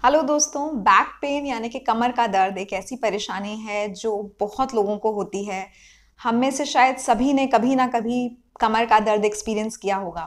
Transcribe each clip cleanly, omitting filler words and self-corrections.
Hello दोस्तों, back pain यानी कि कमर का दर्द एक ऐसी परेशानी है जो बहुत लोगों को होती है। हम में से शायद सभी ने कभी ना कभी कमर का दर्द एक्सपीरियंस किया होगा।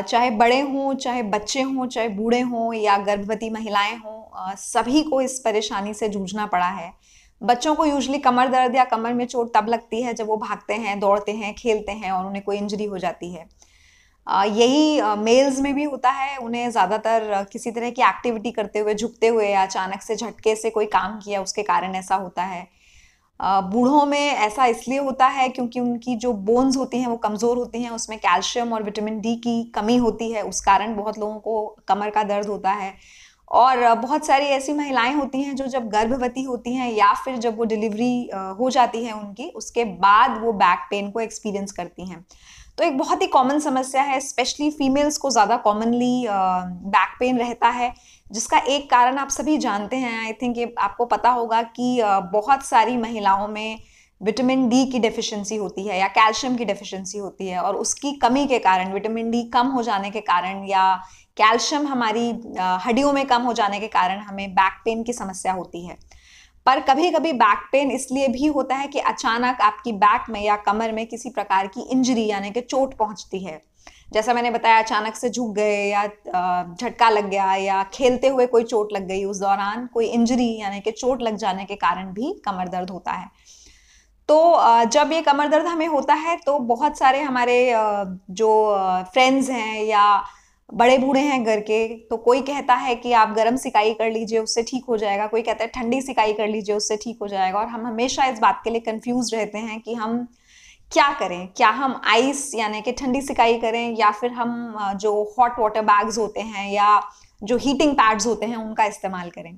चाहे बड़े हों, चाहे बच्चे हों, चाहे बूढ़े हों या गर्भवती महिलाएं हों, सभी को इस परेशानी से जूझना पड़ा है। बच्चों को यूजुअली कमर दर्द या कमर में चोट तब लगती है जब वो भागते हैं, दौड़ते हैं, खेलते हैं और उन्हें कोई इंजरी हो जाती है। यही मेल्स में भी होता है। उन्हें ज़्यादातर किसी तरह की एक्टिविटी करते हुए, झुकते हुए या अचानक से झटके से कोई काम किया उसके कारण ऐसा होता है। बूढ़ों में ऐसा इसलिए होता है क्योंकि उनकी जो बोन्स होती हैं वो कमज़ोर होती हैं, उसमें कैल्शियम और विटामिन डी की कमी होती है, उस कारण बहुत लोगों को कमर का दर्द होता है। और बहुत सारी ऐसी महिलाएं होती हैं जो जब गर्भवती होती हैं या फिर जब वो डिलीवरी हो जाती है उनकी, उसके बाद वो बैक पेन को एक्सपीरियंस करती हैं। तो एक बहुत ही कॉमन समस्या है, स्पेशली फीमेल्स को ज़्यादा कॉमनली बैक पेन रहता है, जिसका एक कारण आप सभी जानते हैं। आई थिंक ये आपको पता होगा कि बहुत सारी महिलाओं में विटामिन डी की डेफिशिएंसी होती है या कैल्शियम की डेफिशिएंसी होती है, और उसकी कमी के कारण, विटामिन डी कम हो जाने के कारण या कैल्शियम हमारी हड्डियों में कम हो जाने के कारण हमें बैक पेन की समस्या होती है। पर कभी कभी बैक पेन इसलिए भी होता है कि अचानक आपकी बैक में या कमर में किसी प्रकार की इंजरी यानी कि चोट पहुंचती है। जैसा मैंने बताया, अचानक से झुक गए या झटका लग गया या खेलते हुए कोई चोट लग गई, उस दौरान कोई इंजरी यानी कि चोट लग जाने के कारण भी कमर दर्द होता है। तो जब ये कमर दर्द हमें होता है तो बहुत सारे हमारे जो फ्रेंड्स हैं या बड़े बूढ़े हैं घर के, तो कोई कहता है कि आप गर्म सिकाई कर लीजिए, उससे ठीक हो जाएगा। कोई कहता है ठंडी सिकाई कर लीजिए, उससे ठीक हो जाएगा। और हम हमेशा इस बात के लिए कंफ्यूज रहते हैं कि हम क्या करें। क्या हम आइस यानी कि ठंडी सिकाई करें, या फिर हम जो हॉट वाटर बैग्स होते हैं या जो हीटिंग पैड्स होते हैं उनका इस्तेमाल करें।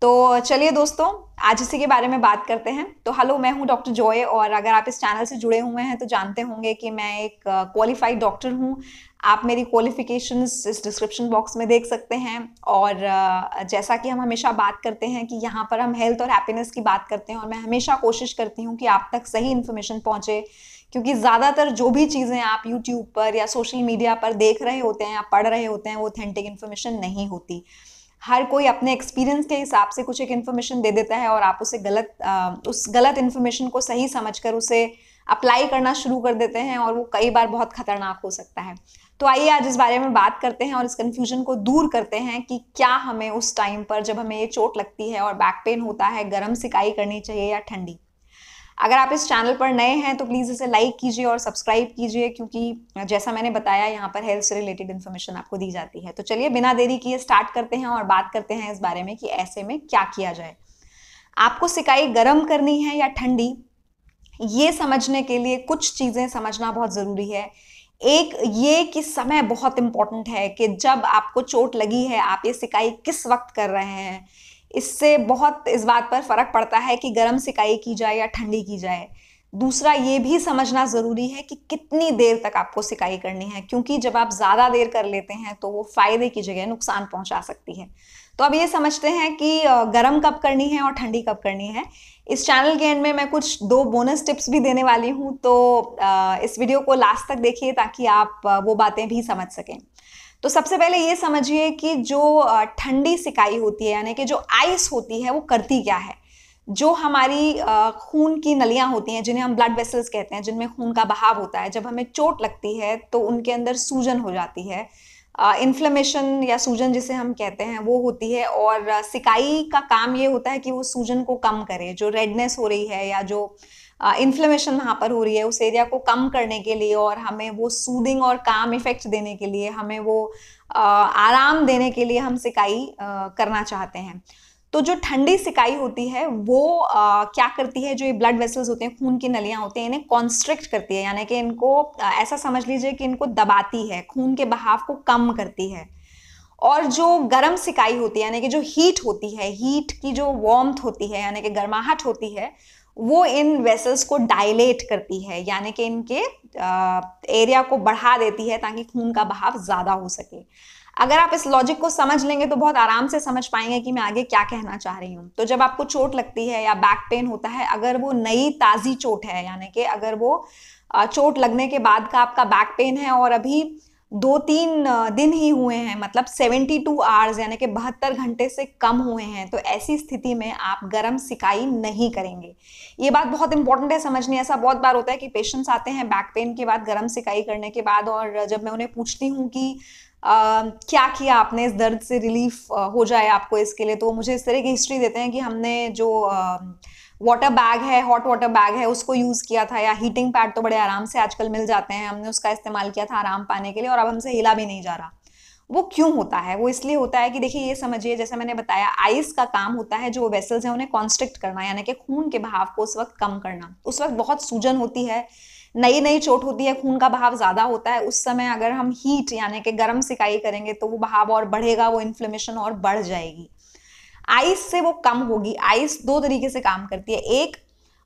तो चलिए दोस्तों, आज इसी के बारे में बात करते हैं। तो हेलो, मैं हूं डॉक्टर जॉय, और अगर आप इस चैनल से जुड़े हुए हैं तो जानते होंगे कि मैं एक क्वालिफाइड डॉक्टर हूं। आप मेरी क्वालिफिकेशंस इस डिस्क्रिप्शन बॉक्स में देख सकते हैं। और जैसा कि हम हमेशा बात करते हैं कि यहाँ पर हम हेल्थ और हैप्पीनेस की बात करते हैं, और मैं हमेशा कोशिश करती हूँ कि आप तक सही इन्फॉर्मेशन पहुँचे, क्योंकि ज़्यादातर जो भी चीज़ें आप यूट्यूब पर या सोशल मीडिया पर देख रहे होते हैं या पढ़ रहे होते हैं वो ऑथेंटिक इन्फॉर्मेशन नहीं होती। हर कोई अपने एक्सपीरियंस के हिसाब से कुछ एक इन्फॉर्मेशन दे देता है, और आप उसे उस गलत इन्फॉर्मेशन को सही समझकर उसे अप्लाई करना शुरू कर देते हैं, और वो कई बार बहुत खतरनाक हो सकता है। तो आइए आज इस बारे में बात करते हैं और इस कन्फ्यूजन को दूर करते हैं कि क्या हमें उस टाइम पर जब हमें ये चोट लगती है और बैक पेन होता है, गर्म सिकाई करनी चाहिए या ठंडी। अगर आप इस चैनल पर नए हैं तो प्लीज़ इसे लाइक कीजिए और सब्सक्राइब कीजिए, क्योंकि जैसा मैंने बताया यहाँ पर हेल्थ से रिलेटेड इन्फॉर्मेशन आपको दी जाती है। तो चलिए बिना देरी किए स्टार्ट करते हैं और बात करते हैं इस बारे में कि ऐसे में क्या किया जाए। आपको सिकाई गर्म करनी है या ठंडी, ये समझने के लिए कुछ चीज़ें समझना बहुत ज़रूरी है। एक ये कि समय बहुत इंपॉर्टेंट है, कि जब आपको चोट लगी है आप ये सिकाई किस वक्त कर रहे हैं, इससे बहुत इस बात पर फर्क पड़ता है कि गर्म सिकाई की जाए या ठंडी की जाए। दूसरा ये भी समझना ज़रूरी है कि कितनी देर तक आपको सिकाई करनी है, क्योंकि जब आप ज़्यादा देर कर लेते हैं तो वो फ़ायदे की जगह नुकसान पहुंचा सकती है। तो अब ये समझते हैं कि गर्म कब करनी है और ठंडी कब करनी है। इस चैनल के एंड में मैं कुछ 2 बोनस टिप्स भी देने वाली हूँ, तो इस वीडियो को लास्ट तक देखिए ताकि आप वो बातें भी समझ सकें। तो सबसे पहले ये समझिए कि जो ठंडी सिकाई होती है यानी कि जो आइस होती है वो करती क्या है। जो हमारी खून की नलियां होती हैं, जिन्हें हम ब्लड वेसल्स कहते हैं, जिनमें खून का बहाव होता है, जब हमें चोट लगती है तो उनके अंदर सूजन हो जाती है। इन्फ्लेमेशन या सूजन जिसे हम कहते हैं वो होती है, और सिकाई का काम ये होता है कि वो सूजन को कम करे। जो रेडनेस हो रही है या जो इन्फ्लेमेशन वहाँ पर हो रही है, उस एरिया को कम करने के लिए और हमें वो सूदिंग और काम इफेक्ट देने के लिए, हमें वो आराम देने के लिए हम सिकाई करना चाहते हैं। तो जो ठंडी सिकाई होती है वो क्या करती है, जो ये ब्लड वेसल्स होते हैं, खून की नलियां होती हैं, इन्हें कॉन्स्ट्रिक्ट करती है, यानी कि इनको ऐसा समझ लीजिए कि इनको दबाती है, खून के बहाव को कम करती है। और जो गर्म सिकाई होती है यानी कि जो हीट होती है, हीट की जो वार्मथ होती है यानी कि गर्माहट होती है, वो इन वेसल्स को डायलेट करती है, यानी कि इनके एरिया को बढ़ा देती है ताकि खून का बहाव ज़्यादा हो सके। अगर आप इस लॉजिक को समझ लेंगे तो बहुत आराम से समझ पाएंगे कि मैं आगे क्या कहना चाह रही हूँ। तो जब आपको चोट लगती है या बैक पेन होता है, अगर वो नई ताज़ी चोट है, यानी कि अगर वो चोट लगने के बाद का आपका बैक पेन है और अभी 2-3 दिन ही हुए हैं, मतलब 72 आवर्स यानी कि 72 घंटे से कम हुए हैं, तो ऐसी स्थिति में आप गर्म सिकाई नहीं करेंगे। ये बात बहुत इंपॉर्टेंट है समझनी। ऐसा बहुत बार होता है कि पेशेंट्स आते हैं बैक पेन के बाद, गर्म सिकाई करने के बाद, और जब मैं उन्हें पूछती हूँ कि क्या किया आपने इस दर्द से रिलीफ हो जाए आपको इसके लिए, तो वो मुझे इस तरह की हिस्ट्री देते हैं कि हमने जो वाटर बैग है, हॉट वाटर बैग है, उसको यूज़ किया था, या हीटिंग पैड तो बड़े आराम से आजकल मिल जाते हैं, हमने उसका इस्तेमाल किया था आराम पाने के लिए, और अब हमसे हिला भी नहीं जा रहा। वो क्यों होता है? वो इसलिए होता है कि देखिए, ये समझिए, जैसे मैंने बताया, आइस का काम होता है जो वेसल्स हैं उन्हें कॉन्स्ट्रिक्ट करना, यानी कि खून के बहाव को उस वक्त कम करना। उस वक्त बहुत सूजन होती है, नई नई चोट होती है, खून का बहाव ज्यादा होता है। उस समय अगर हम हीट यानी कि गर्म सिकाई करेंगे तो वो बहाव और बढ़ेगा, वो इन्फ्लेमेशन और बढ़ जाएगी। आइस से वो कम होगी। आइस दो तरीके से काम करती है। एक,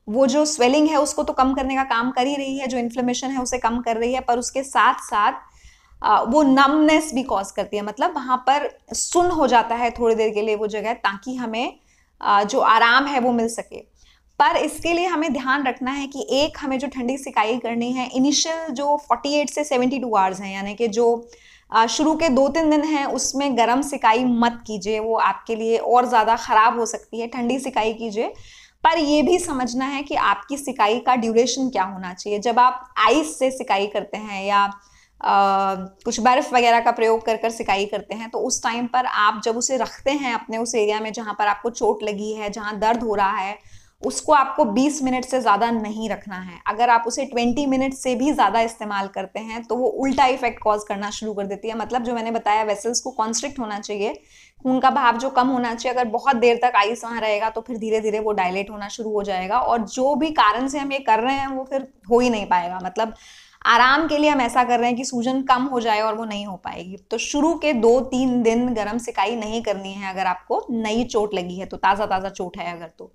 वो जो स्वेलिंग है उसको तो कम करने का काम कर ही रही है, जो इन्फ्लेमेशन है उसे कम कर रही है, पर उसके साथ साथ वो नमनेस भी कॉज करती है, मतलब वहां पर सुन्न हो जाता है थोड़ी देर के लिए वो जगह, ताकि हमें जो आराम है वो मिल सके। पर इसके लिए हमें ध्यान रखना है कि एक, हमें जो ठंडी सिकाई करनी है, इनिशियल जो 48 से 72 आवर्स हैं, यानी कि जो शुरू के 2-3 दिन हैं, उसमें गर्म सिकाई मत कीजिए, वो आपके लिए और ज़्यादा ख़राब हो सकती है। ठंडी सिकाई कीजिए, पर ये भी समझना है कि आपकी सिकाई का ड्यूरेशन क्या होना चाहिए। जब आप आइस से सिकाई करते हैं या कुछ बर्फ वगैरह का प्रयोग कर कर सिकाई करते हैं, तो उस टाइम पर आप जब उसे रखते हैं अपने उस एरिया में जहां पर आपको चोट लगी है, जहां दर्द हो रहा है, उसको आपको 20 मिनट से ज़्यादा नहीं रखना है। अगर आप उसे 20 मिनट से भी ज़्यादा इस्तेमाल करते हैं तो वो उल्टा इफेक्ट कॉज करना शुरू कर देती है। मतलब जो मैंने बताया, वेसल्स को कॉन्स्ट्रिक्ट होना चाहिए, खून का बहाव जो कम होना चाहिए, अगर बहुत देर तक आइस वहाँ रहेगा तो फिर धीरे धीरे वो डायलेट होना शुरू हो जाएगा, और जो भी कारण से हम ये कर रहे हैं वो फिर हो ही नहीं पाएगा। मतलब आराम के लिए हम ऐसा कर रहे हैं कि सूजन कम हो जाए, और वो नहीं हो पाएगी। तो शुरू के 2-3 दिन गर्म सिकाई नहीं करनी है अगर आपको नई चोट लगी है, तो ताज़ा ताज़ा चोट है अगर, तो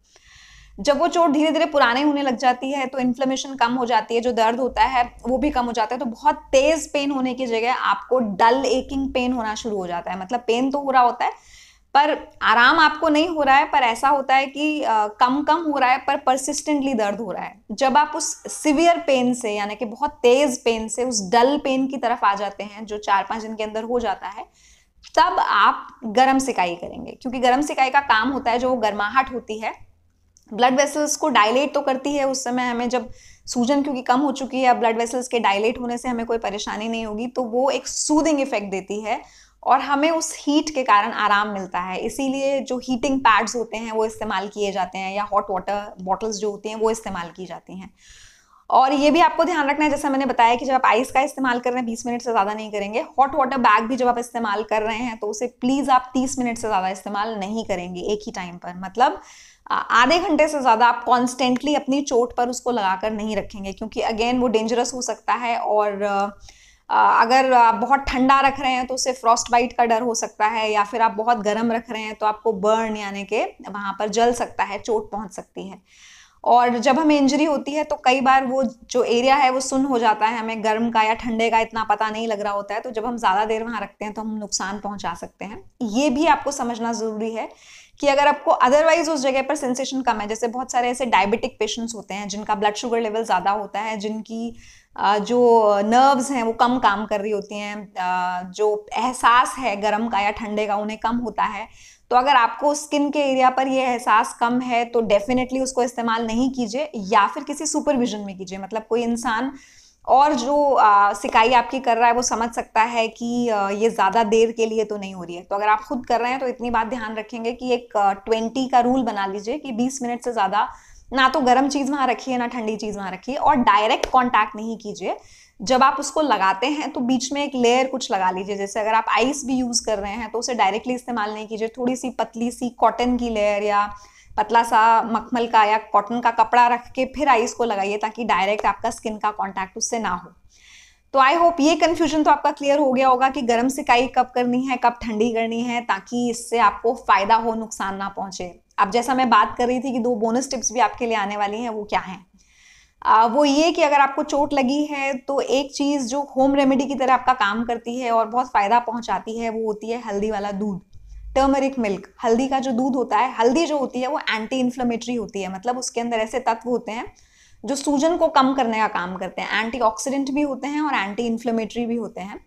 जब वो चोट धीरे धीरे पुराने होने लग जाती है तो इन्फ्लेमेशन कम हो जाती है, जो दर्द होता है वो भी कम हो जाता है, तो बहुत तेज पेन होने की जगह आपको डल एकिंग पेन होना शुरू हो जाता है। मतलब पेन तो हो रहा होता है पर आराम आपको नहीं हो रहा है, पर ऐसा होता है कि कम कम हो रहा है पर परसिस्टेंटली दर्द हो रहा है। जब आप उस सिवियर पेन से, यानी कि बहुत तेज पेन से, उस डल पेन की तरफ आ जाते हैं जो 4-5 दिन के अंदर हो जाता है, तब आप गर्म सिकाई करेंगे। क्योंकि गर्म सिकाई का काम होता है, जो गर्माहट होती है ब्लड वेसल्स को डायलेट तो करती है। उस समय हमें जब सूजन क्योंकि कम हो चुकी है, ब्लड वेसल्स के डायलेट होने से हमें कोई परेशानी नहीं होगी, तो वो एक सूदिंग इफेक्ट देती है और हमें उस हीट के कारण आराम मिलता है। इसीलिए जो हीटिंग पैड्स होते हैं वो इस्तेमाल किए जाते हैं, या हॉट वाटर बॉटल्स जो होती हैं वो इस्तेमाल की जाती हैं। और ये भी आपको ध्यान रखना है, जैसा मैंने बताया कि जब आप आइस का इस्तेमाल कर रहे हैं 20 मिनट से ज़्यादा नहीं करेंगे। हॉट वाटर बैग भी जब आप इस्तेमाल कर रहे हैं तो उसे प्लीज़ आप 30 मिनट से ज़्यादा इस्तेमाल नहीं करेंगे एक ही टाइम पर। मतलब आधे घंटे से ज़्यादा आप कॉन्स्टेंटली अपनी चोट पर उसको लगाकर नहीं रखेंगे, क्योंकि अगेन वो डेंजरस हो सकता है। और अगर आप बहुत ठंडा रख रहे हैं तो उससे फ्रॉस्ट बाइट का डर हो सकता है, या फिर आप बहुत गर्म रख रहे हैं तो आपको बर्न यानी कि वहाँ पर जल सकता है, चोट पहुँच सकती है। और जब हमें इंजरी होती है तो कई बार वो जो एरिया है वो सुन्न हो जाता है, हमें गर्म का या ठंडे का इतना पता नहीं लग रहा होता है, तो जब हम ज़्यादा देर वहाँ रखते हैं तो हम नुकसान पहुँचा सकते हैं। ये भी आपको समझना ज़रूरी है कि अगर आपको अदरवाइज उस जगह पर सेंसेशन कम है, जैसे बहुत सारे ऐसे डायबिटिक पेशेंट्स होते हैं जिनका ब्लड शुगर लेवल ज़्यादा होता है, जिनकी जो नर्व्स हैं वो कम काम कर रही होती हैं, जो एहसास है गर्म का या ठंडे का उन्हें कम होता है, तो अगर आपको स्किन के एरिया पर ये एहसास कम है तो डेफिनेटली उसको इस्तेमाल नहीं कीजिए, या फिर किसी सुपरविजन में कीजिए। मतलब कोई इंसान और जो सिकाई आपकी कर रहा है वो समझ सकता है कि ये ज़्यादा देर के लिए तो नहीं हो रही है। तो अगर आप खुद कर रहे हैं तो इतनी बात ध्यान रखेंगे कि एक 20 का रूल बना लीजिए कि 20 मिनट से ज़्यादा ना तो गर्म चीज़ वहाँ रखिए ना ठंडी चीज़ वहाँ रखिए, और डायरेक्ट कॉन्टैक्ट नहीं कीजिए। जब आप उसको लगाते हैं तो बीच में एक लेयर कुछ लगा लीजिए। जैसे अगर आप आइस भी यूज़ कर रहे हैं तो उसे डायरेक्टली इस्तेमाल नहीं कीजिए, थोड़ी सी पतली सी कॉटन की लेयर या पतला सा मखमल का या कॉटन का कपड़ा रख के फिर आइस को लगाइए, ताकि डायरेक्ट आपका स्किन का कॉन्टैक्ट उससे ना हो। तो आई होप ये कंफ्यूजन तो आपका क्लियर हो गया होगा कि गर्म सिकाई कब करनी है, कब ठंडी करनी है, ताकि इससे आपको फायदा हो, नुकसान ना पहुंचे। अब जैसा मैं बात कर रही थी कि 2 बोनस टिप्स भी आपके लिए आने वाली हैं, वो क्या हैं? वो ये कि अगर आपको चोट लगी है तो एक चीज़ जो होम रेमेडी की तरह आपका काम करती है और बहुत फ़ायदा पहुंचाती है, वो होती है हल्दी वाला दूध, टर्मरिक मिल्क। हल्दी का जो दूध होता है, हल्दी जो होती है वो एंटी इन्फ्लेमेटरी होती है। मतलब उसके अंदर ऐसे तत्व होते हैं जो सूजन को कम करने का काम करते हैं, एंटीऑक्सीडेंट भी होते हैं और एंटी इन्फ्लेमेटरी भी होते हैं।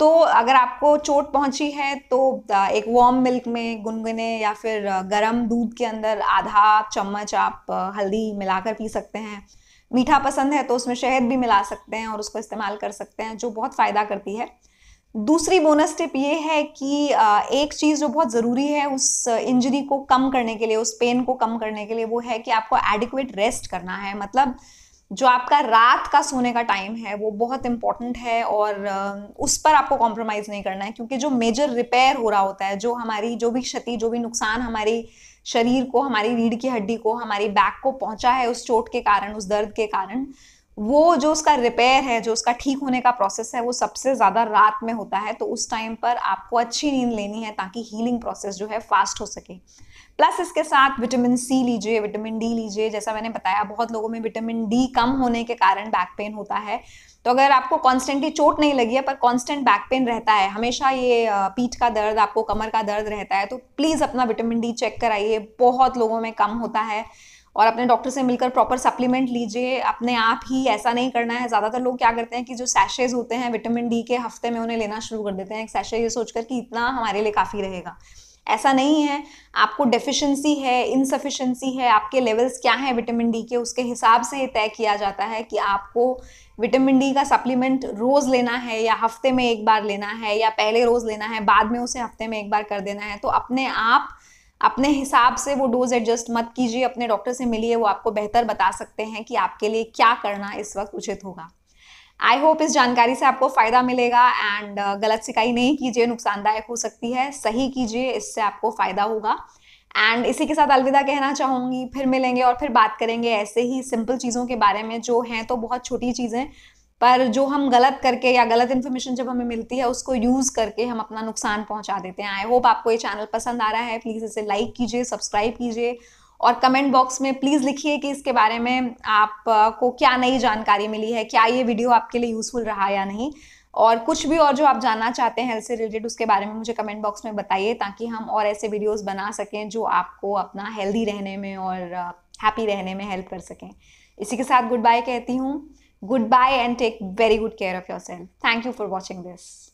तो अगर आपको चोट पहुंची है तो एक वार्म मिल्क में गुनगुने या फिर गर्म दूध के अंदर आधा चम्मच आप हल्दी मिलाकर पी सकते हैं। मीठा पसंद है तो उसमें शहद भी मिला सकते हैं और उसको इस्तेमाल कर सकते हैं, जो बहुत फ़ायदा करती है। दूसरी बोनस टिप ये है कि एक चीज़ जो बहुत ज़रूरी है उस इंजरी को कम करने के लिए, उस पेन को कम करने के लिए, वो है कि आपको एडिक्वेट रेस्ट करना है। मतलब जो आपका रात का सोने का टाइम है वो बहुत इंपॉर्टेंट है और उस पर आपको कॉम्प्रोमाइज़ नहीं करना है, क्योंकि जो मेजर रिपेयर हो रहा होता है, जो हमारी जो भी क्षति, जो भी नुकसान हमारी शरीर को, हमारी रीढ़ की हड्डी को, हमारी बैक को पहुंचा है उस चोट के कारण, उस दर्द के कारण, वो जो उसका रिपेयर है, जो उसका ठीक होने का प्रोसेस है, वो सबसे ज़्यादा रात में होता है। तो उस टाइम पर आपको अच्छी नींद लेनी है ताकि हीलिंग प्रोसेस जो है फास्ट हो सके। प्लस इसके साथ विटामिन सी लीजिए, विटामिन डी लीजिए। जैसा मैंने बताया, बहुत लोगों में विटामिन डी कम होने के कारण बैक पेन होता है। तो अगर आपको कॉन्स्टेंटली चोट नहीं लगी है पर कॉन्स्टेंट बैक पेन रहता है, हमेशा ये पीठ का दर्द, आपको कमर का दर्द रहता है, तो प्लीज़ अपना विटामिन डी चेक कराइए। बहुत लोगों में कम होता है और अपने डॉक्टर से मिलकर प्रॉपर सप्लीमेंट लीजिए। अपने आप ही ऐसा नहीं करना है। ज़्यादातर लोग क्या करते हैं कि जो सैशेज होते हैं विटामिन डी के, हफ्ते में उन्हें लेना शुरू कर देते हैं एक सैशे, ये सोचकर कि इतना हमारे लिए काफ़ी रहेगा। ऐसा नहीं है। आपको डेफिशिएंसी है, इनसफिशिएंसी है, आपके लेवल्स क्या हैं विटामिन डी के, उसके हिसाब से ये तय किया जाता है कि आपको विटामिन डी का सप्लीमेंट रोज़ लेना है या हफ्ते में एक बार लेना है या पहले रोज़ लेना है, बाद में उसे हफ्ते में एक बार कर देना है। तो अपने आप अपने हिसाब से वो डोज एडजस्ट मत कीजिए। अपने डॉक्टर से मिलिए, वो आपको बेहतर बता सकते हैं कि आपके लिए क्या करना इस वक्त उचित होगा। आई होप इस जानकारी से आपको फ़ायदा मिलेगा एंड गलत सिकाई नहीं कीजिए, नुकसानदायक हो सकती है। सही कीजिए, इससे आपको फ़ायदा होगा। एंड इसी के साथ अलविदा कहना चाहूँगी। फिर मिलेंगे और फिर बात करेंगे ऐसे ही सिंपल चीज़ों के बारे में, जो हैं तो बहुत छोटी चीज़ें, पर जो हम गलत करके या गलत इन्फॉर्मेशन जब हमें मिलती है उसको यूज़ करके हम अपना नुकसान पहुंचा देते हैं। आई होप आपको ये चैनल पसंद आ रहा है। प्लीज़ इसे लाइक कीजिए, सब्सक्राइब कीजिए और कमेंट बॉक्स में प्लीज़ लिखिए कि इसके बारे में आपको क्या नई जानकारी मिली है, क्या ये वीडियो आपके लिए यूज़फुल रहा या नहीं। और कुछ भी और जो आप जानना चाहते हैं हेल्थ से रिलेटेड, उसके बारे में मुझे कमेंट बॉक्स में बताइए, ताकि हम और ऐसे वीडियोस बना सकें जो आपको अपना हेल्दी रहने में और हैप्पी रहने में हेल्प कर सकें। इसी के साथ गुड बाय कहती हूँ। Goodbye and take very good care of yourself. Thank you for watching this.